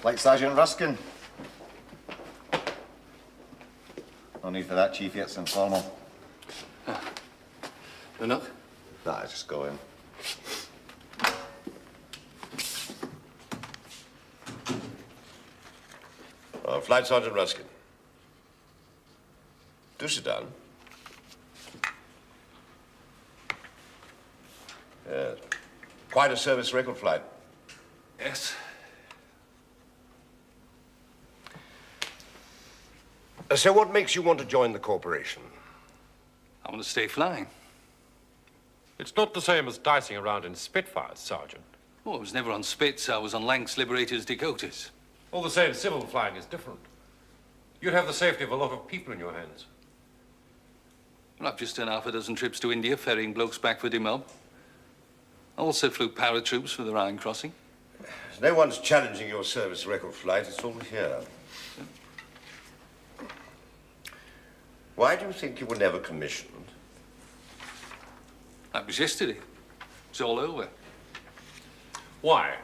Flight Sergeant Ruskin. No need for that, Chief. It's informal. You're not? Nah, just go in. Flight Sergeant Ruskin. Do sit down. Yes. Quite a service record flight. Yes. So what makes you want to join the corporation? I want to stay flying. It's not the same as dicing around in Spitfires, Sergeant. Oh, I was never on Spits. I was on Lanx Liberators Dakotas. All the same, civil flying is different. You'd have the safety of a lot of people in your hands. Well, I've just done half a dozen trips to India, ferrying blokes back for demob. I also flew paratroops for the Rhine crossing. No one's challenging your service record flight. It's all here. Why do you think you were never commissioned? That was yesterday. It's all over. Why?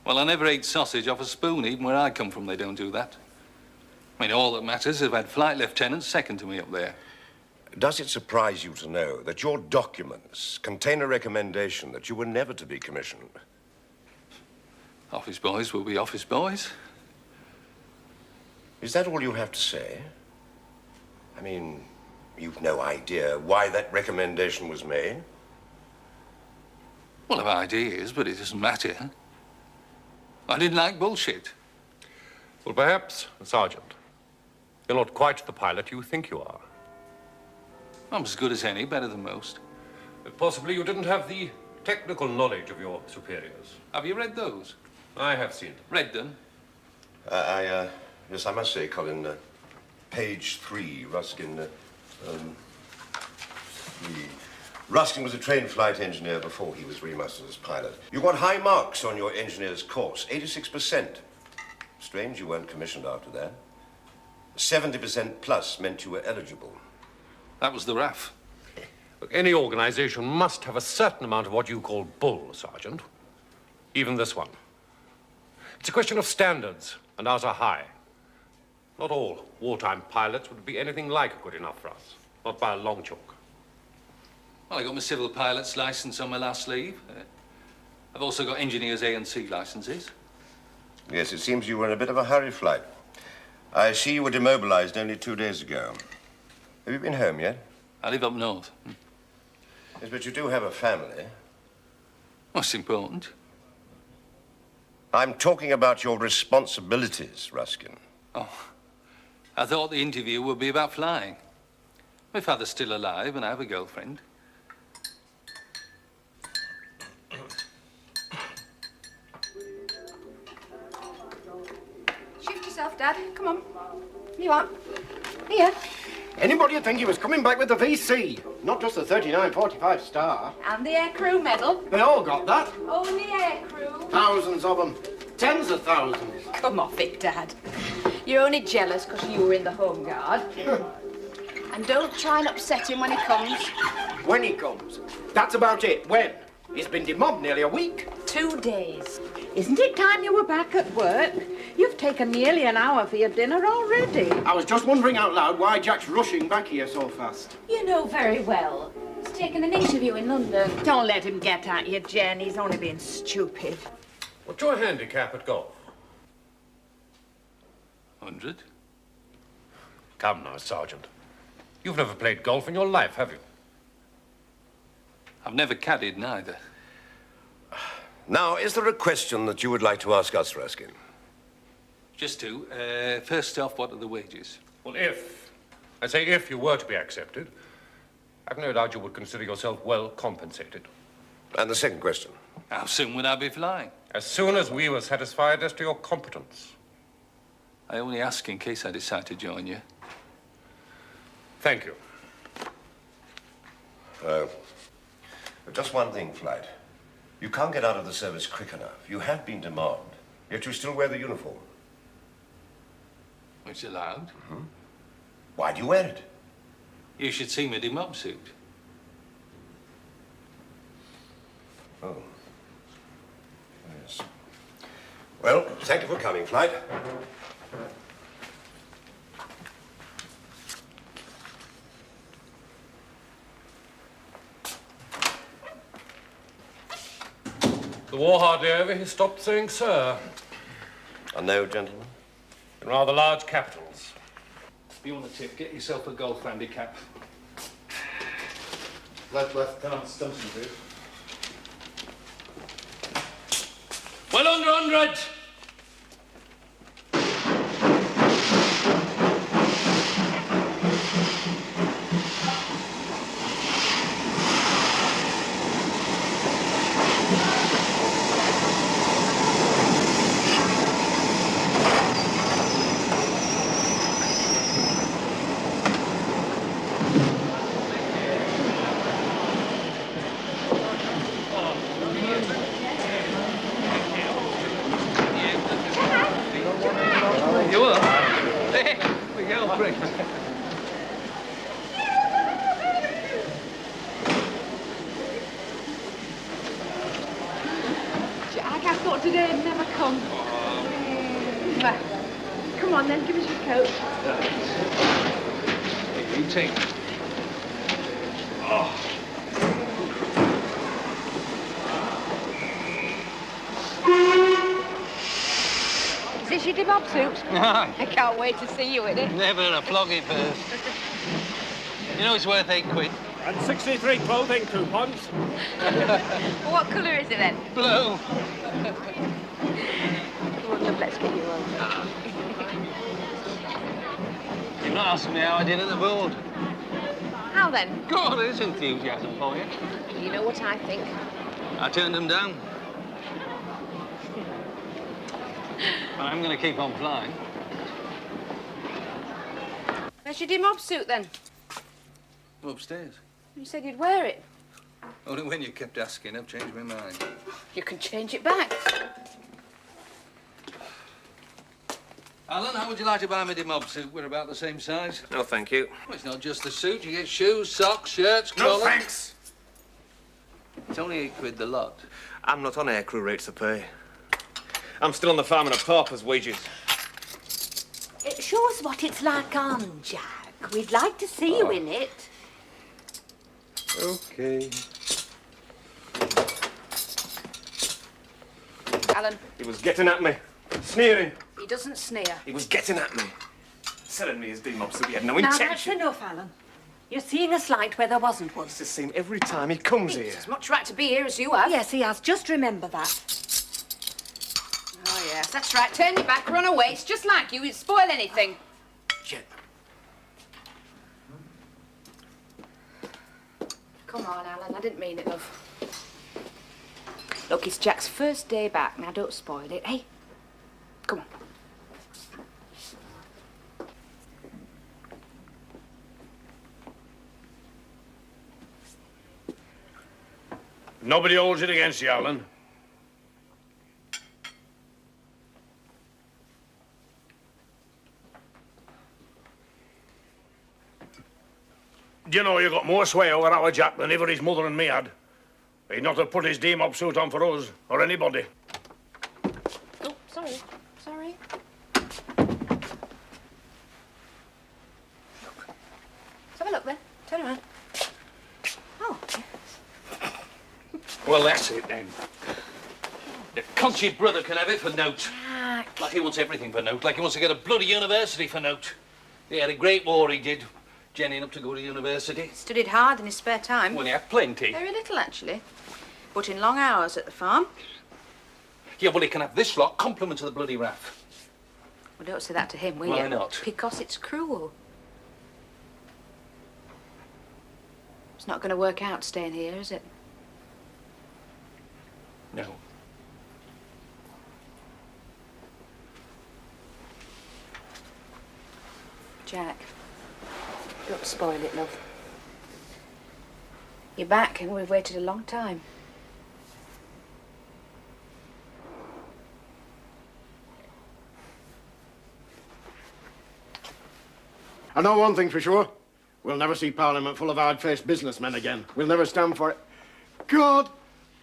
Well, I never ate sausage off a spoon. Even where I come from, they don't do that. I mean, all that matters is I've had flight lieutenants second to me up there. Does it surprise you to know that your documents contain a recommendation that you were never to be commissioned? Office boys will be office boys. Is that all you have to say? I mean, you've no idea why that recommendation was made? Well, I've ideas, but it doesn't matter. I didn't like bullshit. Well, perhaps, Sergeant, you're not quite the pilot you think you are. I'm as good as any, better than most. But possibly you didn't have the technical knowledge of your superiors. Have you read those? I have seen them. Read them? Yes, I must say, Colin, page 3, Ruskin, Ruskin was a trained flight engineer before he was remastered as pilot. You got high marks on your engineer's course, 86%. Strange you weren't commissioned after that. 70% plus meant you were eligible. That was the RAF. Look, any organization must have a certain amount of what you call bull, Sergeant. Even this one. It's a question of standards, and ours are high. Not all wartime pilots would be anything like good enough for us. Not by a long chalk. Well, I got my civil pilot's license on my last sleeve. I've also got engineer's A and C licenses. Yes, it seems you were in a bit of a hurry, Flight. I see you were demobilized only 2 days ago. Have you been home yet? I live up north. Yes, but you do have a family. What's important? I'm talking about your responsibilities, Ruskin. Oh, I thought the interview would be about flying. My father's still alive and I have a girlfriend. Shift yourself, Dad. Come on. You are. Here. Anybody would think he was coming back with the VC, not just the 3945 star. And the aircrew medal. They all got that. Only aircrew. Thousands of them. Tens of thousands. Come off it, Dad. You're only jealous because you were in the Home Guard. And don't try and upset him when he comes. When he comes. That's about it. When? He's been demobbed nearly a week. 2 days. Isn't it time you were back at work? You've taken nearly an hour for your dinner already. I was just wondering out loud why Jack's rushing back here so fast. You know very well. He's taken an interview in London. Don't let him get at you, Jen. He's only being stupid. What's your handicap at golf? 100. Come now, Sergeant. You've never played golf in your life, have you? I've never caddied neither. Now, is there a question that you would like to ask us, Ruskin? Just two. First off, what are the wages? Well, if you were to be accepted, I've no doubt you would consider yourself well compensated. And the second question? How soon would I be flying? As soon as we were satisfied as to your competence. I only ask in case I decide to join you. Thank you. Just one thing, Flight. You can't get out of the service quick enough. You have been demobbed, yet you still wear the uniform. It's allowed. Mm-hmm. Why do you wear it? You should see my demob suit. Oh. Yes. Well, thank you for coming, Flight. The war hardly over, he stopped saying sir. I know, gentlemen. In rather large capitals. If you want a tip, get yourself a golf handicap. Lieutenant Stimson, please. Well under 100! You are? Hey, we go, Chris. Jack, I thought today'd never come. Come on then, give us your coat. You take it. Is this your debob suit? Aye. I can't wait to see you in it. Never a flog it first. You know it's worth £8. And 63 clothing coupons. What colour is it then? Blue. Come on, love, let's get you on. You're not asking me how I did at the board. How then? God, there's enthusiasm for you. You know what I think. I turned them down. But I'm going to keep on flying. Where's your demob suit then? Upstairs. You said you'd wear it. Only when you kept asking, I've changed my mind. You can change it back. Alan, how would you like to buy me the mob suit? We're about the same size. No, thank you. Well, it's not just the suit. You get shoes, socks, shirts, No collars. thanks. It's only £8 the lot. I'm not on aircrew rates of pay. I'm still on the farm on a pauper's wages. Show us what it's like on, Jack. We'd like to see you in it. Okay. Alan, He was getting at me, sneering. he doesn't sneer. He was getting at me, selling me his D-mob so he had no Now that's intention. enough, Alan. You're seeing a slight where there wasn't one. It's the same every time he comes here. He's as much right to be here as you have. Yes, he has. Just remember that. Oh, yes, that's right. Turn your back, run away. It's just like you. You'd spoil anything. Come on, Alan. I didn't mean it, love. Look, it's Jack's first day back. Now, don't spoil it, eh? Come on. Nobody holds it against you, Alan. Do you know you got more sway over our Jack than ever his mother and me had? He'd not have put his D-mob suit on for us, or anybody. Oh, sorry. Sorry. Let's have a look then. Turn around. Oh, Well, that's it then. The conceit brother can have it for note. Jack. Like he wants everything for note. Like he wants to get a bloody university for note. He had a great war, he did. Jenny up to go to university. Studied hard in his spare time. Well, he had plenty. Very little, actually. Put in long hours at the farm. Yeah, well, he can have this lot, compliment to the bloody RAF. Well, don't say that to him, will you? Why not? Because it's cruel. It's not going to work out staying here, is it? No. Jack, don't spoil it, love. You're back and we've waited a long time. I know one thing for sure. We'll never see Parliament full of hard-faced businessmen again. We'll never stand for it. God,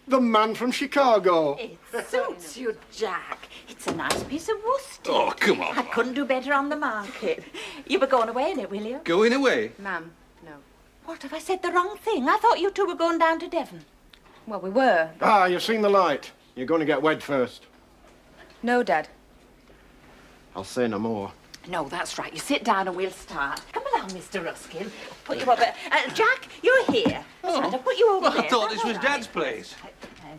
The man from Chicago. It suits you, Jack. It's a nice piece of worsted. Oh, come on. I couldn't do better on the market. You were going away in it, will you? Going away? Ma'am, no. What, have I said the wrong thing? I thought you two were going down to Devon. Well, we were. Ah, you've seen the light. You're going to get wed first. No, Dad. I'll say no more. No, that's right. You sit down and we'll start. Come along, Mr. Ruskin. Put you over. Jack, you're here. Stand up, put you over Well, there. I thought That's this was all right. Dad's place.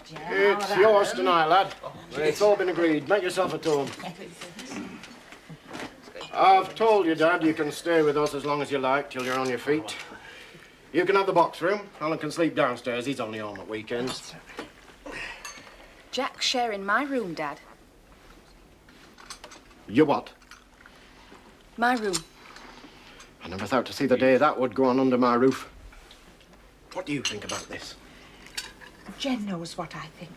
Jack, It's all yours right. tonight, lad. It's all been agreed. Make yourself at home. I've told you, Dad, you can stay with us as long as you like, till you're on your feet. You can have the box room. Alan can sleep downstairs. He's only home at weekends. Jack's sharing my room, Dad. You what? My room. I never thought to see the day that would go on under my roof. What do you think about this? Jen knows what I think.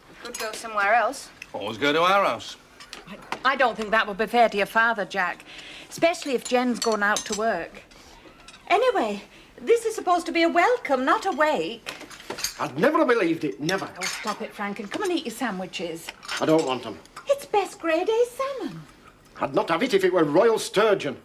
We could go somewhere else. Always go to our house. I don't think that would be fair to your father, Jack. Especially if Jen's going out to work. Anyway, this is supposed to be a welcome, not a wake. I'd never have believed it. Never. Oh, stop it, Frank, and come and eat your sandwiches. I don't want them. It's best grade A salmon. I'd not have it if it were royal sturgeon.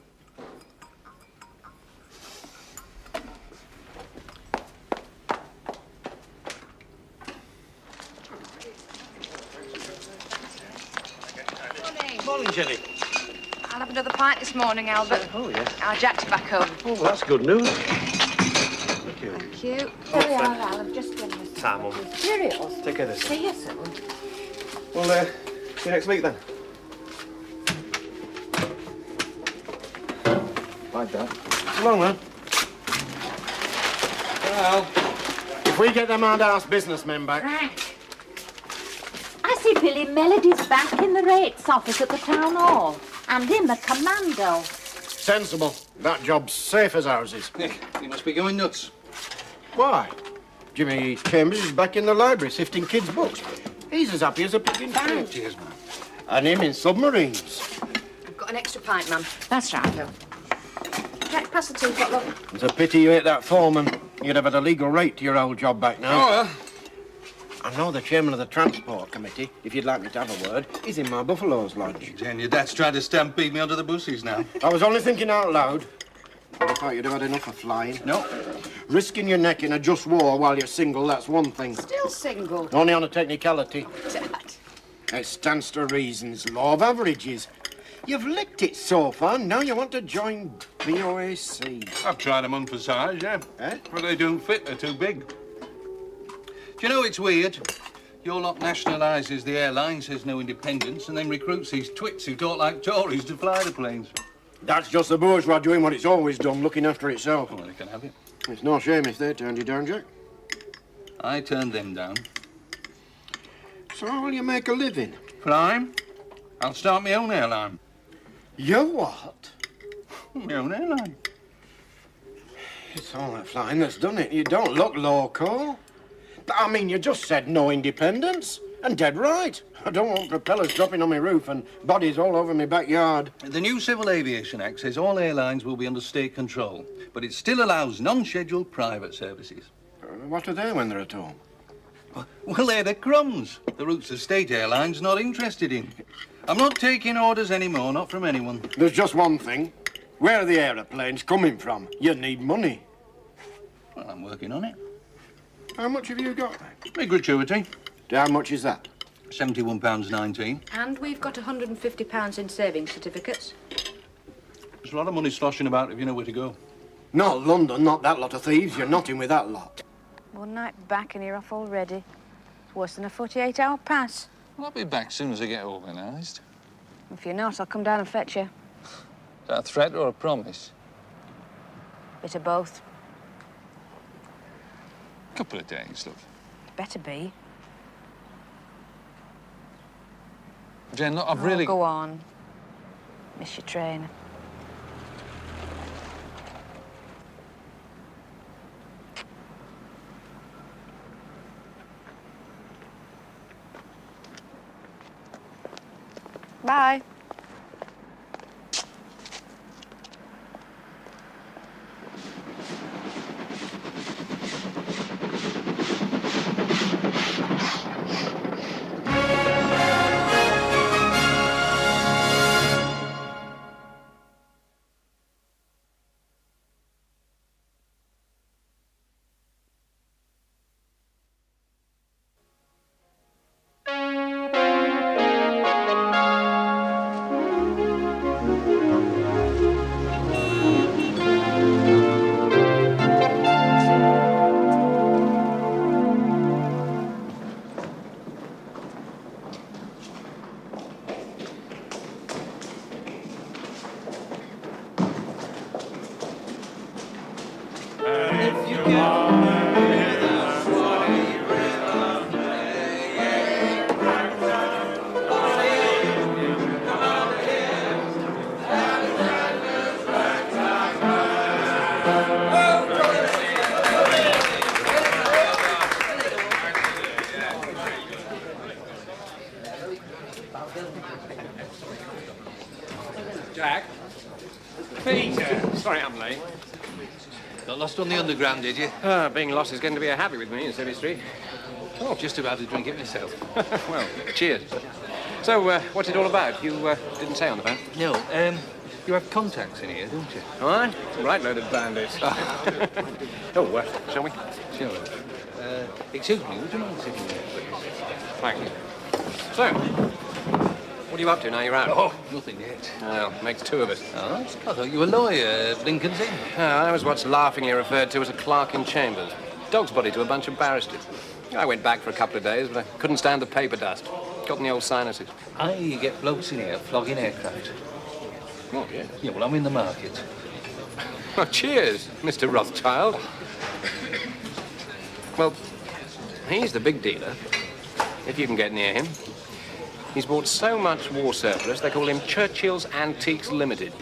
Morning, Jenny. I'll have another pint this morning, Albert. Oh, yes. Our Jack's back home. Oh, well, that's good news. Thank you. Thank you. There we are, Al. I've just done this. Time, Mum. Cheerios. Take care of this. See you soon. Well, see you next week, then. Bye, Dad. So long, man. Well, if we get them hard-ass businessmen back... Frank. I see Billy Melody's back in the rates office at the town hall. And him a commando. Sensible. That job's safe as houses. Nick, you must be going nuts. Why? Jimmy Chambers is back in the library sifting kids' books. He's as happy as a pig in shit. Cheers, man. And him in submarines. I've got an extra pint, Mum. That's right, Phil. Jack, pass the teapot, love. It's a pity you hit that foreman. You'd have had a legal right to your old job back now. Oh, well. I know the chairman of the Transport Committee, if you'd like me to have a word, is in my Buffalo's lodge. Jen, your dad's trying to stampede me under the buses now. I was only thinking out loud. I thought you'd have had enough of flying. No. Risking your neck in a just war while you're single, that's one thing. Still single. Only on a technicality. Dad. It stands to reasons, law of averages. You've licked it so far, now you want to join BOAC. I've tried a month for size, yeah. Eh? But they don't fit, they're too big. Do you know it's weird? Your lot nationalises the airline, says no independence, and then recruits these twits who talk like Tories to fly the planes. That's just the bourgeois doing what it's always done, looking after itself. Well, they can have it. It's no shame if they turned you down, Jack. I turned them down. So how will you make a living? Flying? I'll start my own airline. You what? My own airline. It's all that flying that's done it. You don't look local. I mean, you just said no independence. And dead right. I don't want propellers dropping on my roof and bodies all over my backyard. The new Civil Aviation Act says all airlines will be under state control, but it still allows non-scheduled private services. What are they when they're at home? Well, they're the crumbs. The routes the state airline's not interested in. I'm not taking orders anymore, not from anyone. There's just one thing. Where are the aeroplanes coming from? You need money. Well, I'm working on it. How much have you got? A gratuity. How much is that? £71.19. And we've got £150 in savings certificates. There's a lot of money sloshing about if you know where to go. Not London, not that lot of thieves. You're not in with that lot. One night back and you're off already. It's worse than a 48-hour pass. Well, I'll be back as soon as I get organised. If you're not, I'll come down and fetch you. Is that a threat or a promise? Bit of both. Couple of days, love. Better be. Jen, look, I've Oh, really... go on. Miss your train. Bye. Jack. Peter. Sorry I'm late. Got lost on the underground, did you? Being lost is getting to be a habit with me in City Street. Oh, just about to drink it myself. Well, cheers. So, what's it all about? You didn't say on the phone. No, you have contacts in here, don't you? What? Right loaded bandits. Shall we? Sure. Excuse me, would you mind sitting there, please? Thank you. So, what are you up to now you're out? Oh, nothing yet. Well, makes two of us. Oh, I thought you were a lawyer, Lincoln's Inn. I was what's laughingly referred to as a clerk in chambers. Dog's body to a bunch of barristers. I went back for a couple of days, but I couldn't stand the paper dust. Got in the old sinuses. I get blokes in here flogging aircraft. Oh, yeah. Yeah, well, I'm in the market. Oh, cheers, Mr. Rothschild. Well, he's the big dealer, if you can get near him. He's bought so much war surplus, they call him Churchill's Antiques Limited.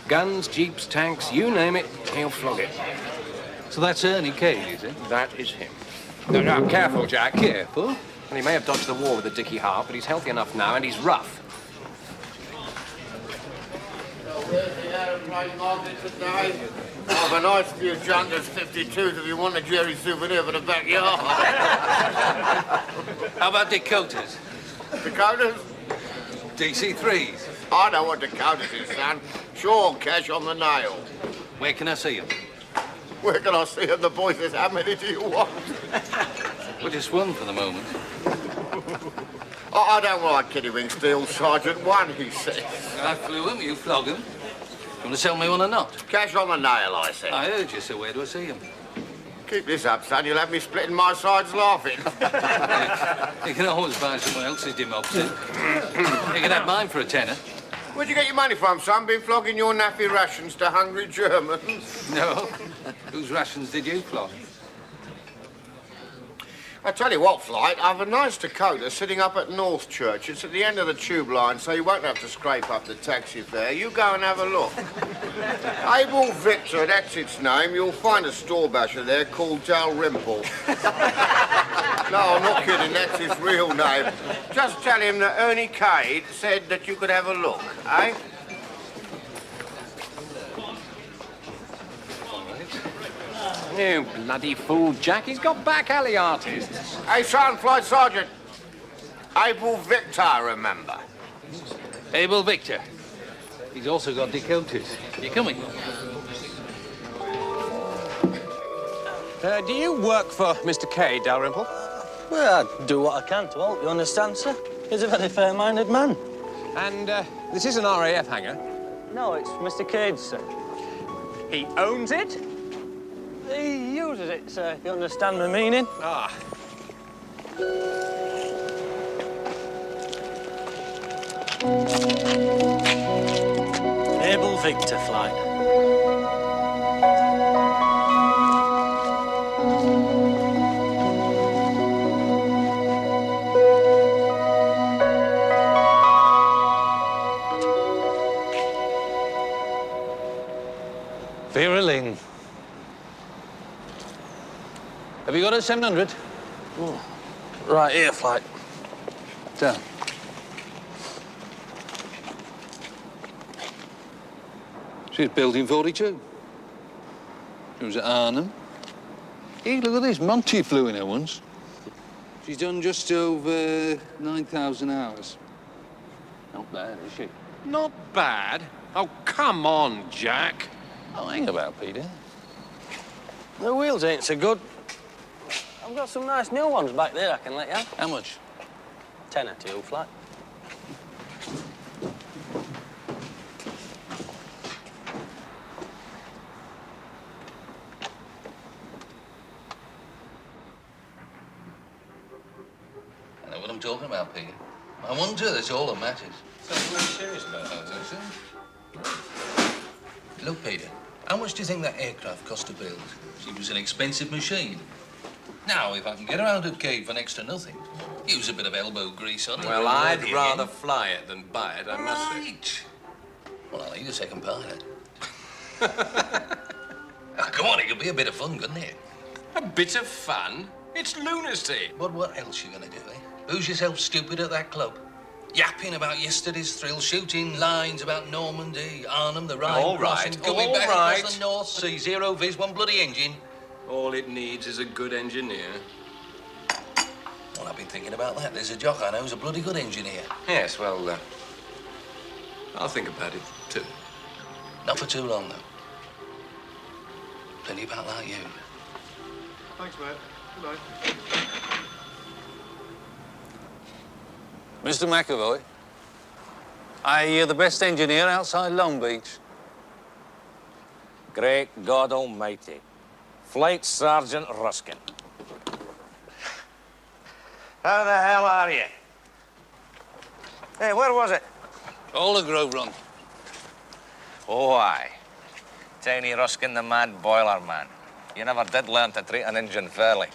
Guns, jeeps, tanks, you name it, he'll flog it. So that's Ernie Cade, is it? That is him. No, careful, Jack. Careful? Well, he may have dodged the war with the Dickie Hart, but he's healthy enough now, and he's rough. There's the airplane market today. I'll have a nice few junkers 52s if you want a Jerry souvenir for the backyard. How about Dakotas? Dakotas? DC-3s? I know what Dakotas is, son. Sure, cash on the nail. Where can I see them? Where can I see them? The boy says, how many do you want? Well, just one for the moment. I don't like Kiddywink Steel, Sergeant. One, he says. I flew him, you flog him. You want to sell me one or not? Cash on the nail, I said. I heard you, so where do I see him? Keep this up, son. You'll have me splitting my sides laughing. You can always buy someone else's democracy. You can have mine for a tenner. Where'd you get your money from, son? Been flogging your naffy rations to hungry Germans? No. Whose rations did you flog? I tell you what, Flight, I've a nice Dakota sitting up at North Church. It's at the end of the tube line, so you won't have to scrape up the taxi fare. You go and have a look. Abel Victor, that's its name. You'll find a store basher there called Dalrymple. No, I'm not kidding. That's his real name. Just tell him that Ernie Cade said that you could have a look, eh? You bloody fool, Jack. He's got back alley artists. Hey, son, Flight Sergeant. Abel Victor, remember? Abel Victor. He's also got Dakotas. You coming? Do you work for Mr. Cade, Dalrymple? Well, I do what I can to help, you understand, sir? He's a very fair-minded man. And this is an RAF hangar? No, it's Mr. Cade's, sir. He owns it? He uses it, sir, if you understand my meaning. Ah. Abel Victor, Flight. Veraling. Have you got a 700? Oh, right here, Flight. Down. She's built in 42. She was at Arnhem. Hey, look at this. Monty flew in her once. She's done just over 9,000 hours. Not bad, is she? Not bad. Oh, come on, Jack. Oh, hang about, Peter. The wheels ain't so good. I've got some nice new ones back there I can let you have. How much? 10 or 2, Flight. I know what I'm talking about, Peter. I want to, that's all that matters. So you're serious about that? Look, Peter, how much do you think that aircraft cost to build? She was an expensive machine. Now, if I can get her out of Cade for next to nothing, use a bit of elbow grease on it. Well, I'd rather fly it than buy it, I must say. Right. Well, I'll need a second pilot. Come on, it could be a bit of fun, couldn't it? A bit of fun? It's lunacy. But what else you gonna do, eh? Lose yourself stupid at that club? Yapping about yesterday's thrill, shooting lines about Normandy, Arnhem, the Rhine, All right, crossing, coming all back right. across the North Sea, zero viz, one bloody engine. All it needs is a good engineer. Well, I've been thinking about that. There's a jock I know who's a bloody good engineer. Yes, well, I'll think about it, too. Not for too long, though. Plenty about like you. Thanks, mate. Good night. Mr. McAvoy, I hear the best engineer outside Long Beach. Great God Almighty. Flight Sergeant Ruskin. How the hell are you? Hey, where was it? All the Grove Run. Oh, aye. Tiny Ruskin, the mad boiler man. You never did learn to treat an engine fairly.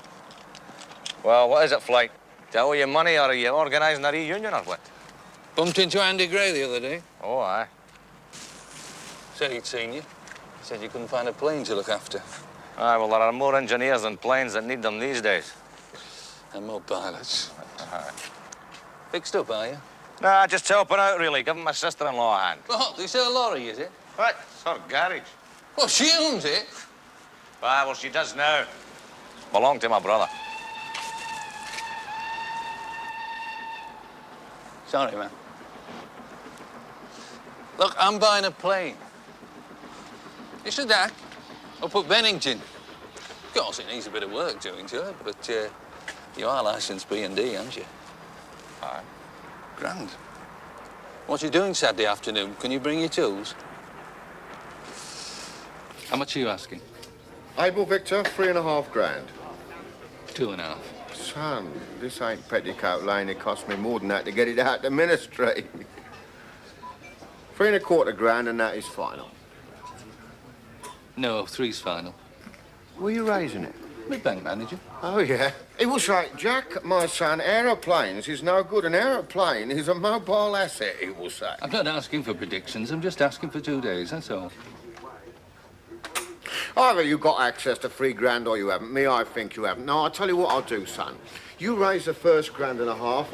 Well, what is it, Flight? To owe you money, or are you organising a reunion, or what? Bumped into Andy Gray the other day. Oh, aye. Said he'd seen you. Said you couldn't find a plane to look after. Aye, well, there are more engineers than planes that need them these days. And more pilots. Fixed up, are you? Nah, just helping out, really. Giving my sister-in-law a hand. What? This her lorry, is it? What? It's her garage. Well, she owns it. Ah, well, she does now. Belonged to my brother. Sorry, man. Look, I'm buying a plane. It's a DAC up at Bennington. Of course, it needs a bit of work doing to it, but you are licensed B&D, aren't you? Aye. Grand. What you doing Saturday afternoon? Can you bring your tools? How much are you asking? Able, Victor, 3.5 grand. 2.5. Son, this ain't Petticoat Lane. It cost me more than that to get it out the ministry. 3.25 grand, and that is final. No, 3's final. Were you raising it? My bank manager. Oh, yeah. He was like, Jack, my son, aeroplanes is no good. An aeroplane is a mobile asset, he will say. I'm not asking for predictions. I'm just asking for 2 days, that's all. Either you got access to 3 grand or you haven't. Me, I think you haven't. Now, I'll tell you what I'll do, son. You raise the first 1.5 grand,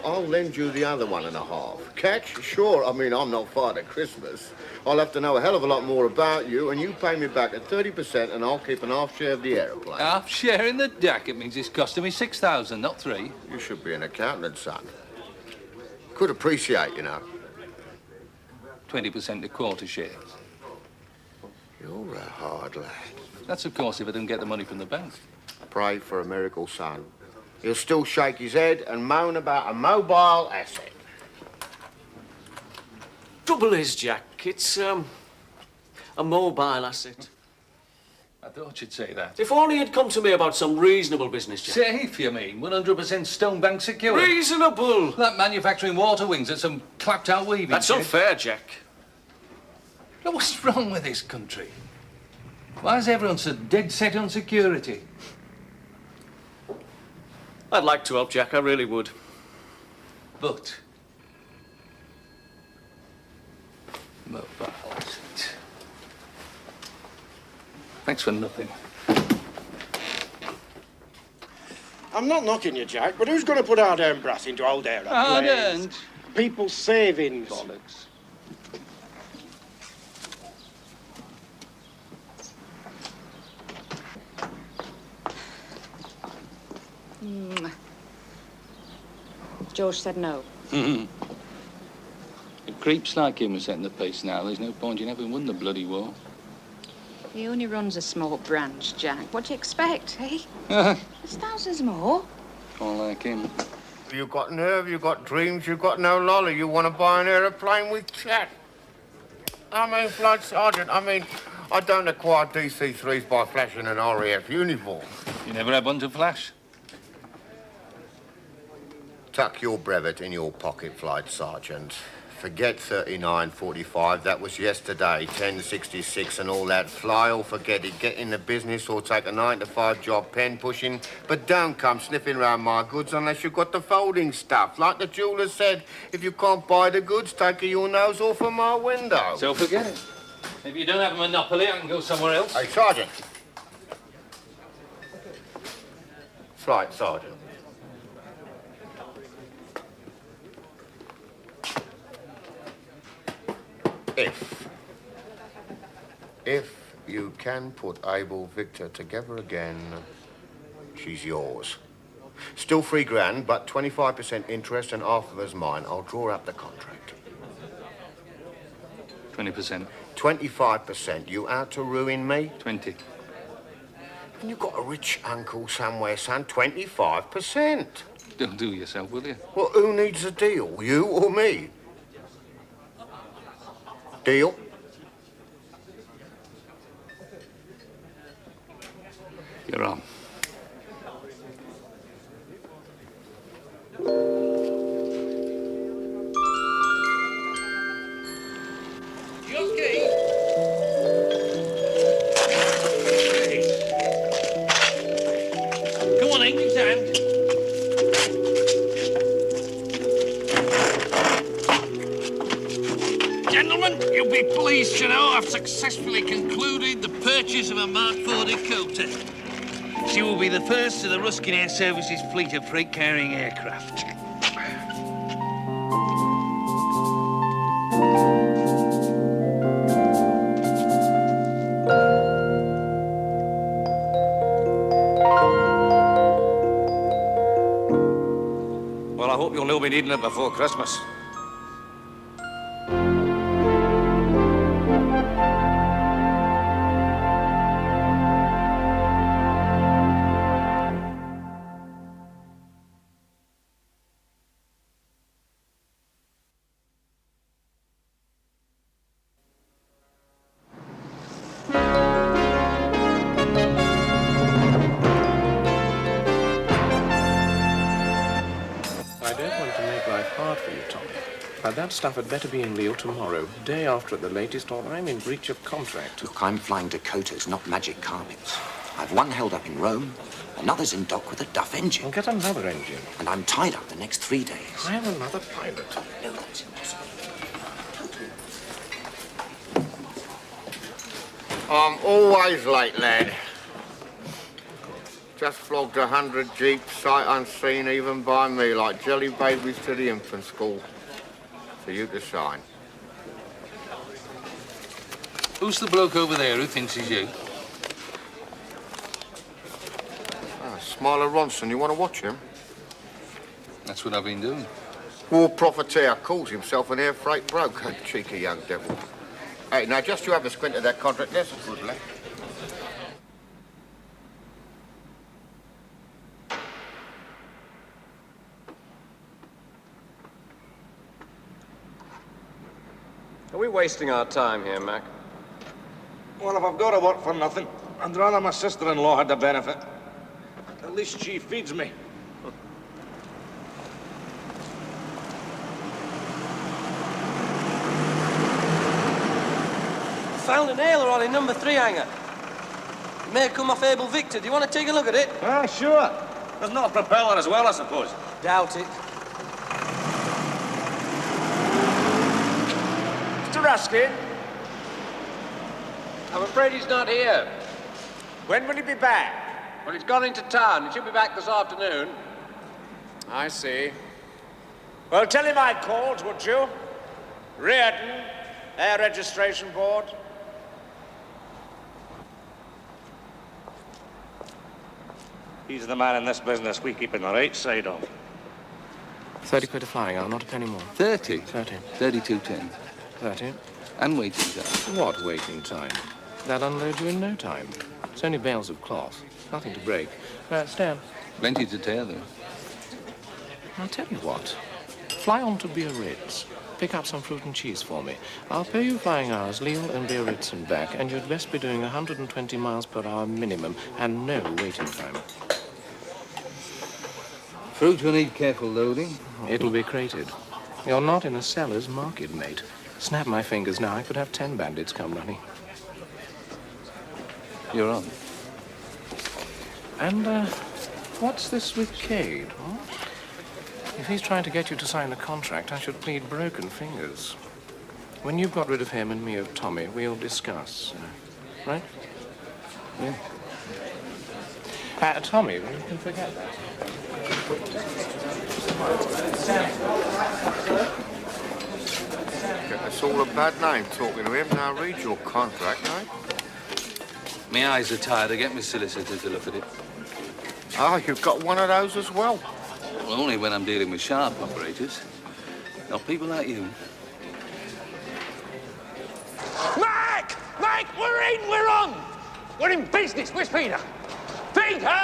I'll lend you the other 1.5. Catch? Sure. I mean, I'm not Father Christmas. I'll have to know a hell of a lot more about you, and you pay me back at 30%, and I'll keep an half share of the aeroplane. Half share in the DAC? It means it's costing me 6,000, not 3. You should be an accountant, son. Could appreciate, you know. 20% a quarter share. You're a hard lad. That's, of course, if I don't get the money from the bank. Pray for a miracle, son. He'll still shake his head and moan about a mobile asset. Trouble is, Jack, it's, a mobile asset. I thought you'd say that. If only you'd come to me about some reasonable business, Jack. Safe, you mean? 100% stone bank secure? Reasonable! That manufacturing water wings at some clapped-out weaving. That's unfair, Jack. Now, what's wrong with this country? Why is everyone so dead set on security? I'd like to help, Jack, I really would. But mobile asset. Thanks for nothing. I'm not knocking you, Jack, but who's going to put hard earned brass into old aeroplanes? Hard earned? People's savings. Bollocks. George said no. If creeps like him are setting the pace now, there's no point in having won the bloody war. He only runs a small branch, Jack. What do you expect, eh? There's thousands more. All like him. You've got nerve, you've got dreams, you've got no lolly. You want to buy an aeroplane with chat. I mean, Flight Sergeant, I don't acquire DC-3s by flashing an RAF uniform. You never had one to flash? Tuck your brevet in your pocket, Flight Sergeant. Forget 3945, that was yesterday, 1066 and all that. Fly or forget it, get in the business or take a 9-to-5 job pen pushing, but don't come sniffing round my goods unless you've got the folding stuff. Like the jeweller said, if you can't buy the goods, take your nose off of my window. So forget it. If you don't have a monopoly, I can go somewhere else. Hey, Sergeant. Flight Sergeant. If you can put Abel Victor together again, she's yours. Still £3 grand, but 25% interest and half of her's mine. I'll draw up the contract. 20%. 25%. You out to ruin me? 20. And you've got a rich uncle somewhere, son. 25%. Don't do yourself, will you? Well, who needs a deal? You or me? Deal? You're on. You okay? Come on, in, your time. Gentlemen, you'll be pleased to know I've successfully concluded the purchase of a Mark IV Dakota. She will be the first of the Ruskin Air Services fleet of freight-carrying aircraft. Well, I hope you'll know be needing it before Christmas. I don't want to make life hard for you, Tommy, but that stuff had better be in Lille tomorrow, day after at the latest, or I'm in breach of contract. Look, I'm flying Dakotas, not magic carpets. I've one held up in Rome, another's in dock with a Duff engine. Well, get another engine. And I'm tied up the next 3 days. I have another pilot. No, that's impossible. I'm always late, lad. Just flogged 100 jeeps, sight unseen even by me, like jelly babies to the infant school. For you to sign. Who's the bloke over there who thinks he's you? Ah, Smiler Ronson, you want to watch him? That's what I've been doing. War profiteer, calls himself an air freight broker. Cheeky young devil. Hey, now just you have a squint at that contract. There's a good lad. Are we wasting our time here, Mac? Well, if I've got to work for nothing, I'd rather my sister-in-law had the benefit. At least she feeds me. Found an aileron in number 3 hangar. It may have come off Abel Victor. Do you want to take a look at it? Ah, sure. There's not a propeller as well, I suppose. Doubt it. Mr. Ruskin? I'm afraid he's not here. When will he be back? Well, he's gone into town. He should be back this afternoon. I see. Well, tell him I called, would you? Reardon, Air Registration Board. He's the man in this business we keep in the right side of. 30 quid a flying hour, not a penny more. 30? 30. 32.10. 30. And waiting time. What waiting time? That unloads you in no time. It's only bales of cloth. Nothing to break. Stan. Plenty to tear, though. I'll tell you what. Fly on to Biarritz. Pick up some fruit and cheese for me. I'll pay you flying hours, Lille and Biarritz and back, and you'd best be doing 120 miles per hour minimum, and no waiting time. Fruit will need careful loading. It'll be crated. You're not in a seller's market, mate. Snap my fingers now, I could have 10 bandits come running. You're on. And, what's this with Cade, huh? If he's trying to get you to sign a contract, I should plead broken fingers. When you've got rid of him and me of Tommy, we'll discuss. Right? Yeah. Tommy, you can forget that. all a bad name talking to him. Now read your contract, mate. My eyes are tired. I get my solicitor to look at it. Oh, you've got one of those as well? Well, only when I'm dealing with sharp operators. Not people like you. Mike! Mike, we're in, we're on! We're in business. Where's Peter? Peter!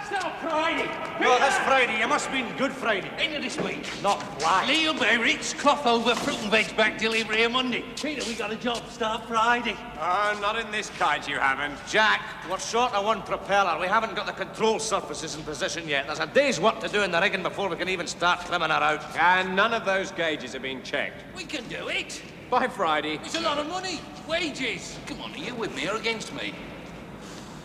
Stop Friday! No, that's Friday. You must mean Good Friday. End of this week. Not black. Leo Berwick's cloth over fruit and veg back delivery on Monday. Peter, we got a job start Friday. Not in this kite, you haven't. Jack, we're short of one propeller. We haven't got the control surfaces in position yet. There's a day's work to do in the rigging before we can even start trimming her out. And none of those gauges have been checked. We can do it. By Friday. It's a lot of money. Wages. Come on, are you with me or against me?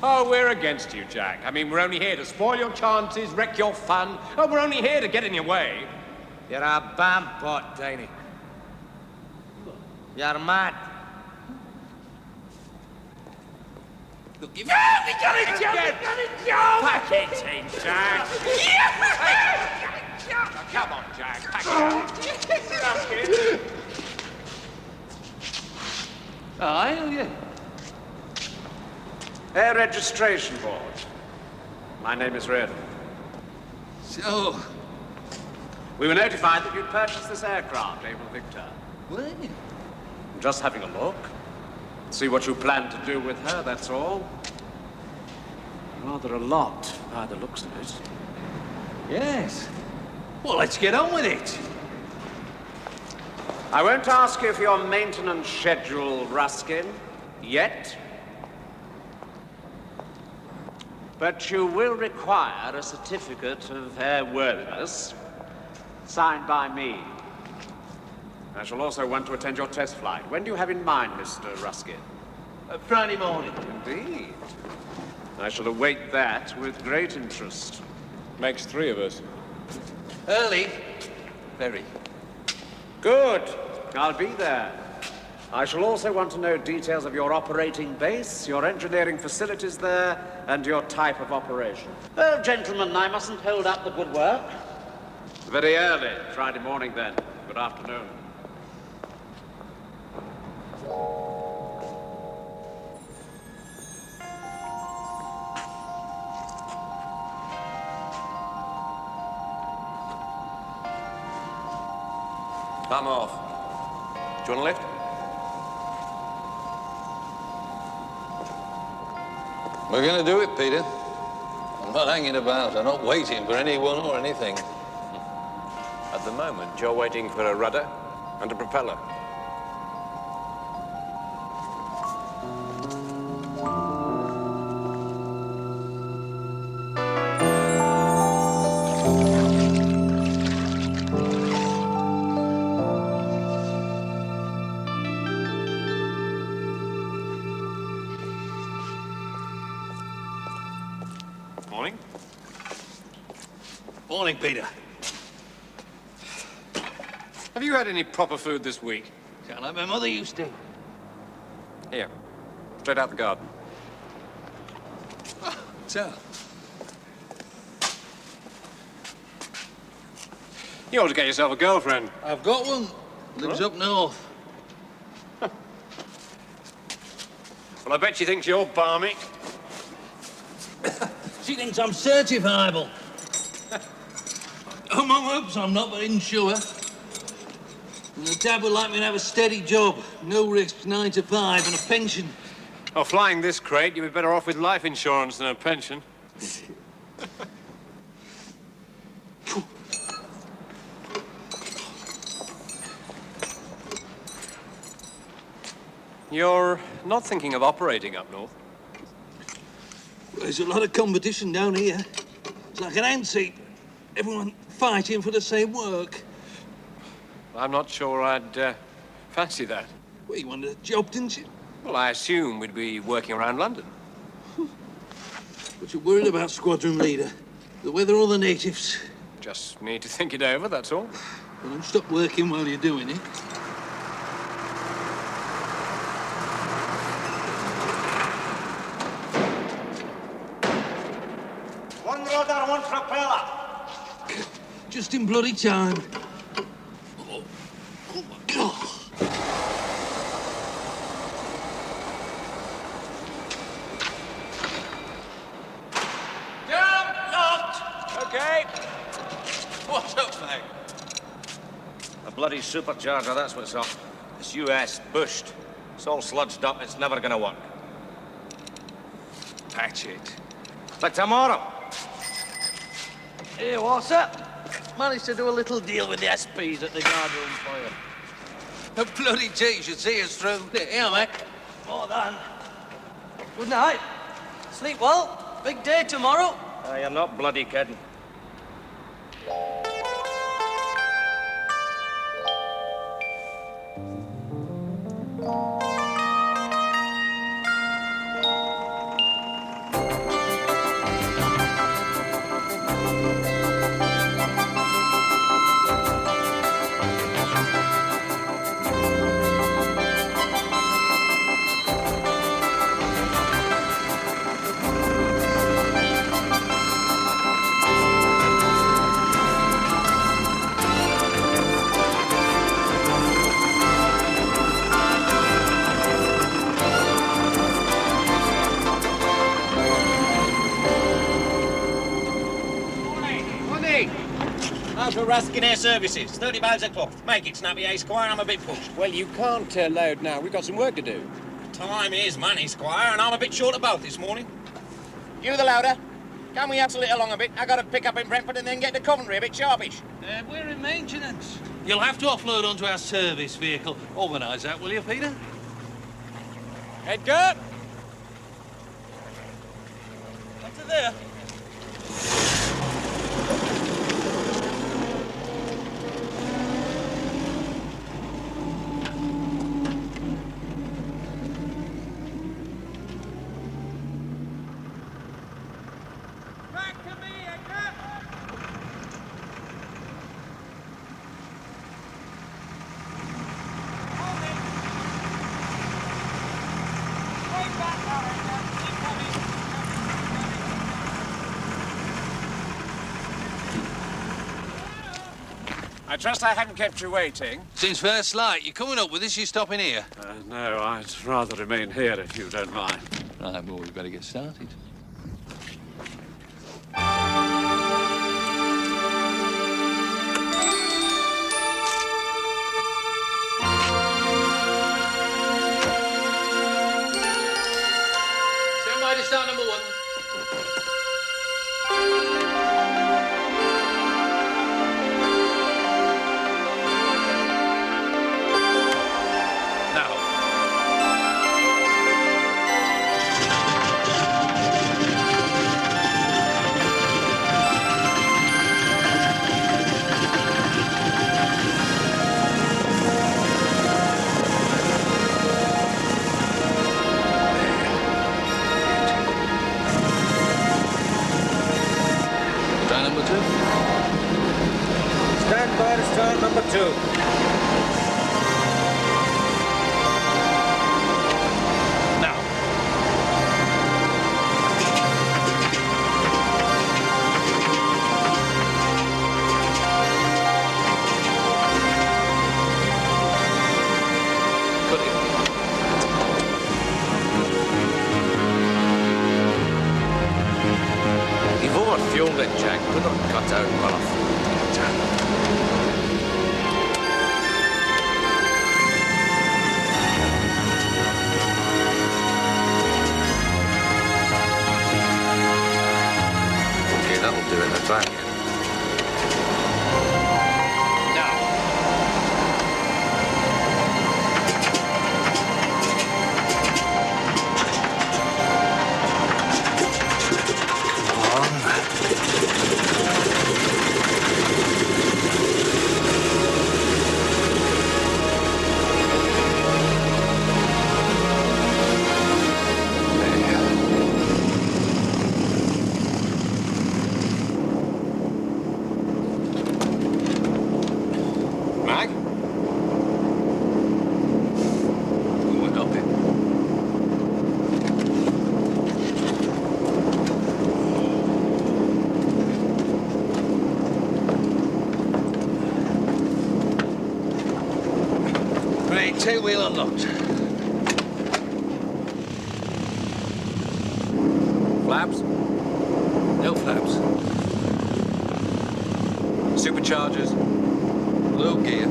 Oh, we're against you, Jack. I mean, we're only here to spoil your chances, wreck your fun. Oh, we're only here to get in your way. You're a bam-pot, Tiny. You're mad. Look, we got a job! We got a job! Pack it in, Jack. Come on, Jack. Pack it up. Aye, oh, yeah. Air Registration Board. My name is Red. So, we were notified that you'd purchased this aircraft, Able Victor. what? I'm just having a look. See what you plan to do with her, that's all. Rather a lot, by the looks of it. Yes. Well, let's get on with it. I won't ask you for your maintenance schedule, Ruskin, yet. But you will require a certificate of airworthiness, signed by me. I shall also want to attend your test flight. When do you have in mind, Mr. Ruskin? Friday morning. Indeed. I shall await that with great interest. Makes 3 of us. Early. Very. Good. I'll be there. I shall also want to know details of your operating base, your engineering facilities there, and your type of operation. Well, gentlemen, I mustn't hold up the good work. Very early. Friday morning, then. Good afternoon. I'm off. Do you want a lift? We're going to do it, Peter. I'm not hanging about. I'm not waiting for anyone or anything. At the moment, you're waiting for a rudder and a propeller. Morning. Morning, Peter. Have you had any proper food this week? Sound like my mother used to. Here. Straight out the garden. So, You ought to get yourself a girlfriend. I've got one. Lives up north. Well, I bet she thinks you're balmy. She thinks I'm certifiable. Among hopes I'm not, but isn't sure. And the dad would like me to have a steady job, no risks, 9 to 5, and a pension. Oh, flying this crate, you'd be better off with life insurance than a pension. You're not thinking of operating up north? Well, there's a lot of competition down here. It's like an ant heap. Everyone fighting for the same work. I'm not sure I'd fancy that. Well, you wanted a job, didn't you? Well, I assume we'd be working around London. What you worried about, squadron leader? The weather or the natives? Just need to think it over, that's all. Well, don't stop working while you're doing it. One rudder, one propeller. Just in bloody time. Oh my God. bloody supercharger, that's what's up. This US bushed. It's all sludged up, it's never gonna work. Patch it. Like tomorrow. Here, what's up? Managed to do a little deal with the SPs at the guardroom fire. A bloody tea should see us through. Here, mate. Well done. Good night. Sleep well. Big day tomorrow. You're not bloody kidding. For Ruskin Air Services, £30 a cloth. Make it snappy, eh, Squire? I'm a bit pushed. Well, you can't load now. We've got some work to do. Time is money, Squire, and I'm a bit short of both this morning. You the louder. Can we hustle it along a bit? I got to pick up in Brentford and then get to Coventry a bit sharpish. We're in maintenance. You'll have to offload onto our service vehicle. Organise that, will you, Peter? Edgar! What's there? I trust I haven't kept you waiting. Since first light, you're coming up with us, you're stopping here. No, I'd rather remain here if you don't mind. Right, well, we better get started. Stand by to start number 1. Stand by to start number 2. You've overfueled it, Jack. Put the cut out well off. Okay, that'll do in the back. Tailwheel unlocked. Flaps? No flaps. Superchargers? Low gear.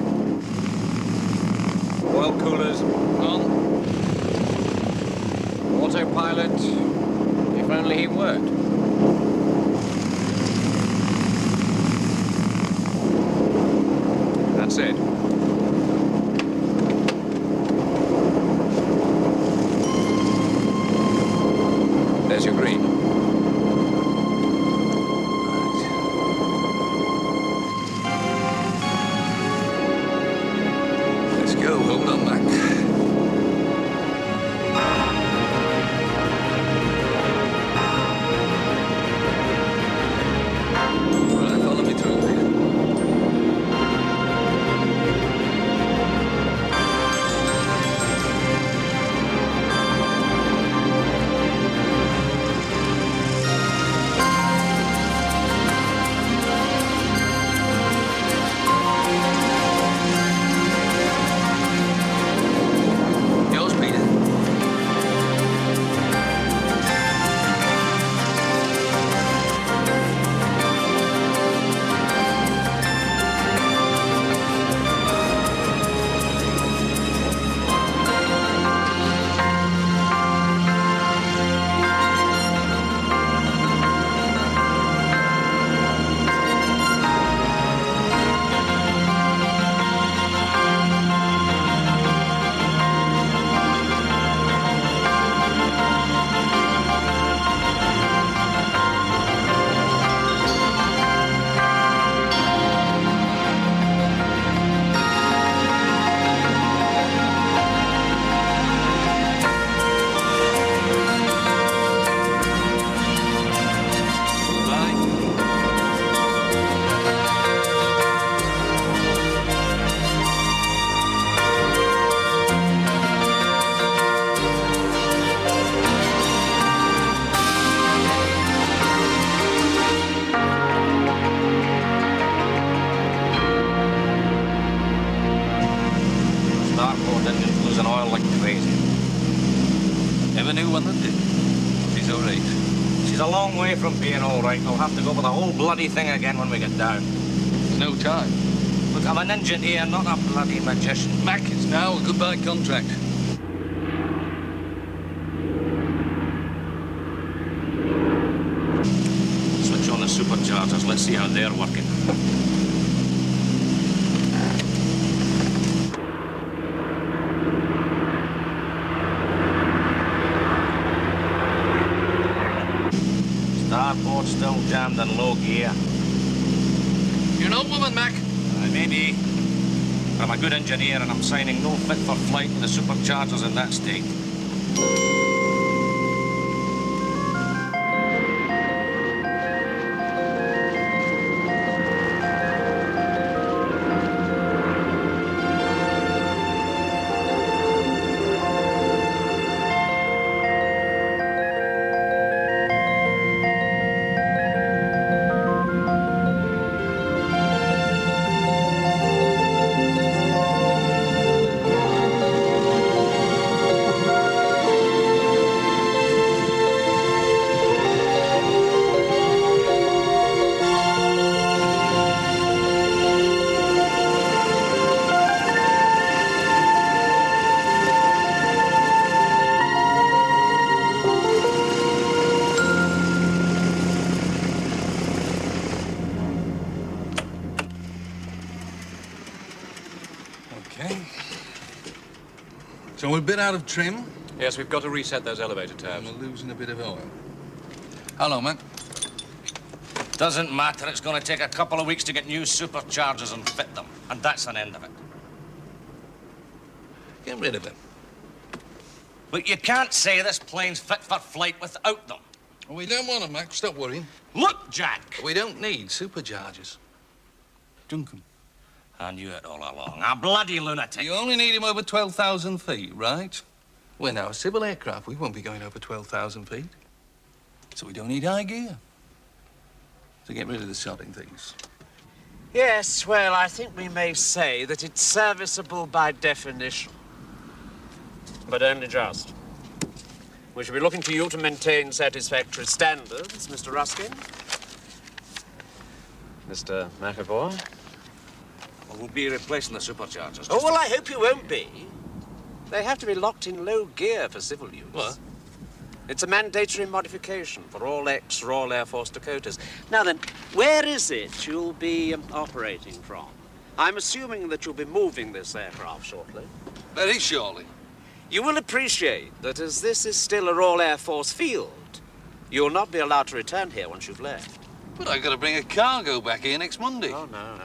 Oil coolers on. Autopilot. If only he worked. That's it. There's your green. Let's go. Hold on, Mac. All right, follow me through, Peter. Yours, Peter. Starboard engine's losing oil like crazy. Never knew one that did. She's all right. She's a long way from being all right. I'll have to go over the whole bloody thing again when we get down. No time. Look, I'm an engineer, not a bloody magician. Mac, it's now a goodbye contract. Switch on the superchargers. Let's see how they're working. Starboard still jammed in low gear. You're an old woman, Mac. Maybe. But I'm a good engineer and I'm signing no fit for flight with the superchargers in that state. Okay. So we're a bit out of trim. Yes, we've got to reset those elevator tabs. And we're losing a bit of oil. How long, Mac? Doesn't matter. It's going to take a couple of weeks to get new superchargers and fit them. And that's an end of it. Get rid of it. But you can't say this plane's fit for flight without them. We don't want them, Mac. Stop worrying. Look, Jack! We don't need superchargers. Junk 'em. I knew it all along. A bloody lunatic. You only need him over 12,000 feet, right? We're now a civil aircraft. We won't be going over 12,000 feet. So we don't need high gear. So get rid of the sodding things. Yes, well, I think we may say that it's serviceable by definition. But only just. We shall be looking to you to maintain satisfactory standards, Mr. Ruskin. Mr. McAvoy? We'll be replacing the superchargers. Oh, well, I hope you won't be. They have to be locked in low gear for civil use. What? It's a mandatory modification for all ex-Royal Air Force Dakotas. Now then, where is it you'll be operating from? I'm assuming that you'll be moving this aircraft shortly. Very shortly. You will appreciate that as this is still a Royal Air Force field, you'll not be allowed to return here once you've left. But I've got to bring a cargo back here next Monday. Oh, no.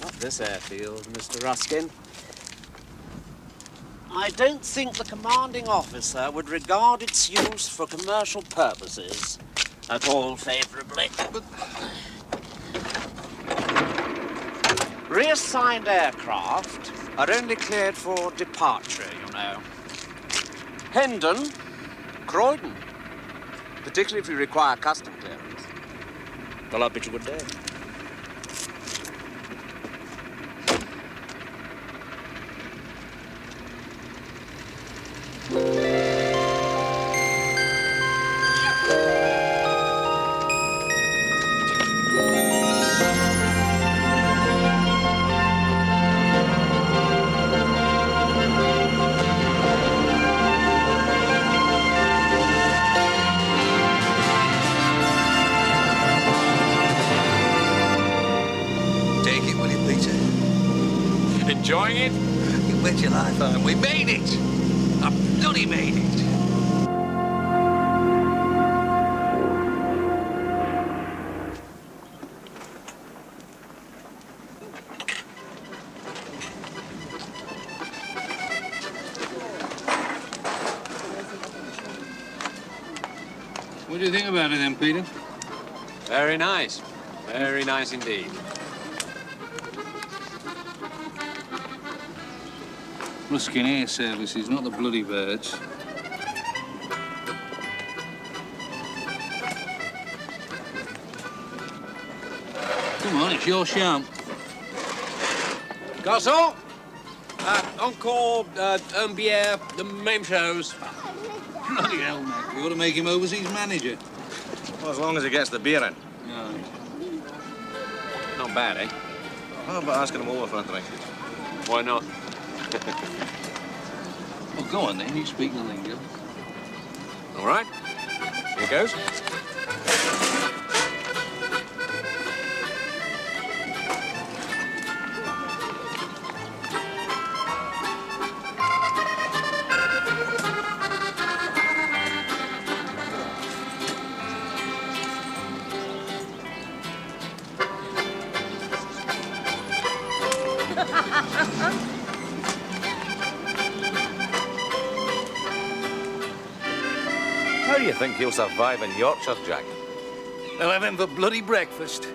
Not this airfield, Mr. Ruskin. I don't think the commanding officer would regard its use for commercial purposes at all favourably. But reassigned aircraft are only cleared for departure, you know. Hendon, Croydon, particularly if you require custom clearance. Well, I'll bid you good day. Take it, will you, Peter? Enjoying it? You bet your life I am. We made it! I bloody made it! What do you think about it then, Peter? Very nice. Very nice indeed. Ruskin Air Services, not the bloody birds. Come on, it's your shout. Garçon! Encore, un bière, the même chose. Bloody hell, mate. You ought to make him overseas manager. Well, as long as he gets the beer in. No. Not bad, eh? How about asking him over for a drink? Why not? Well, go on then. You speak the lingo. All right. Here goes. How do you think he'll survive in Yorkshire, Jack? They'll have him for bloody breakfast.